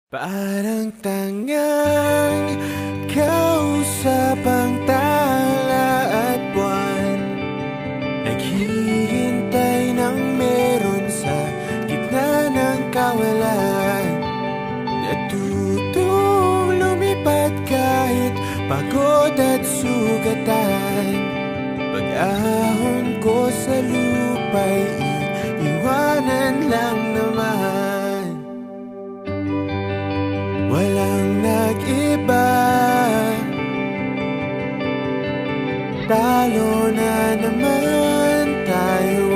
Parang tangang kausap ang tala at buwan, naghihintay ng meron sa gitna ng kawalan. Natutong lumipad kahit pagod at sugatan. Pag-ahon ko sa lupa'y iiwanan lang naman. Walang nag-iba, talo na naman tayo.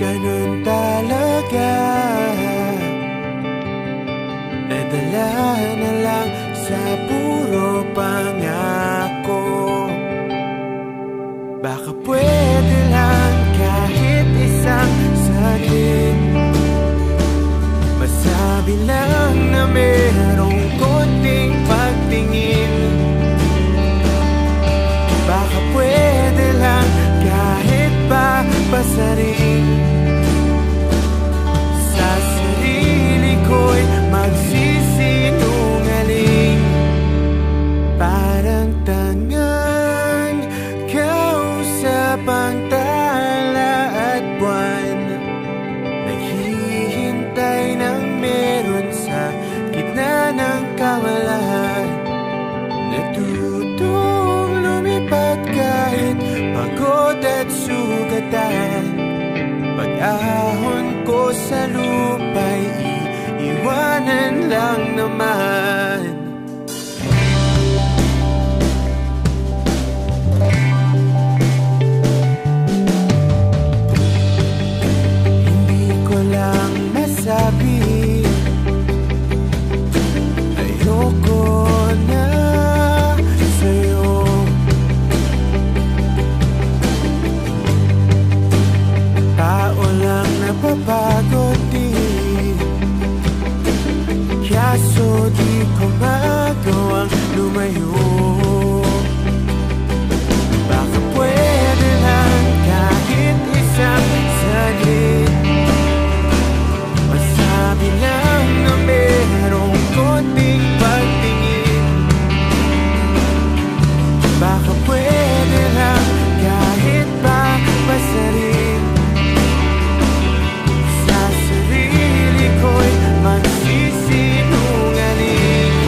Ganun talaga, nadala na lang sa puro pangako. Baka pwede lang kahit isang saglit, masabi lang na merong konting pagtingin. Baka pwede lang kahit pa pasarin, sa sarili ko'y magsisinungaling. Parang tangang kausap ang tala at buwan, naghihintay ng meron sa gitna ng kawalan. Natutong lumipad kahit pagod at sugatan. Pag-ahon ko sa lupa'y iiwanan lang naman. Sabi, ayoko na sa'yo. Tao lang napapagod din, kaso di ko magawang lumayo. Baka pwede lang kahit isang saglit, masabi lang na merong konting pagtingin. Baka pwede lang kahit pa pasarin, sa sarili ko'y magsisinungaling.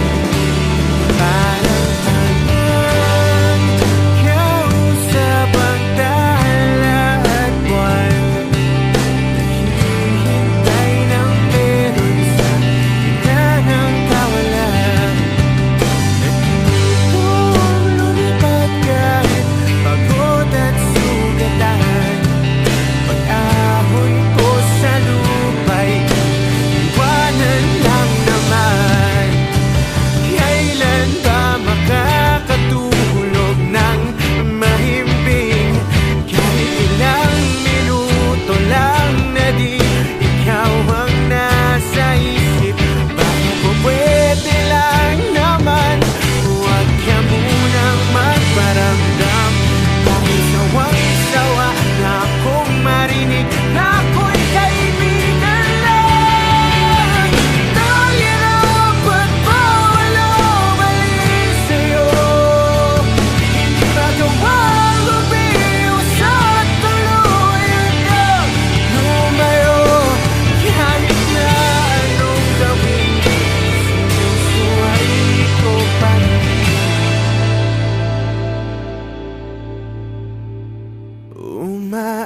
Parang tangang kausap ang tala at buwan,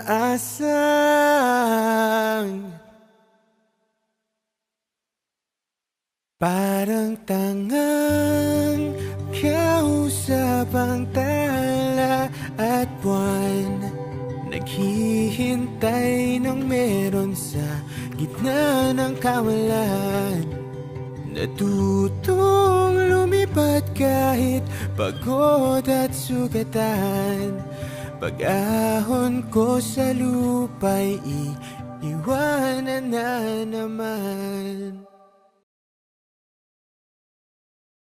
umaasang parang tangang kausap ang tala at buwan, naghihintay ng meron sa gitna ng kawalan. Natutong lumipad kahit pagod at sugatan. Pag-ahon ko sa lupa'y iiwanan na naman.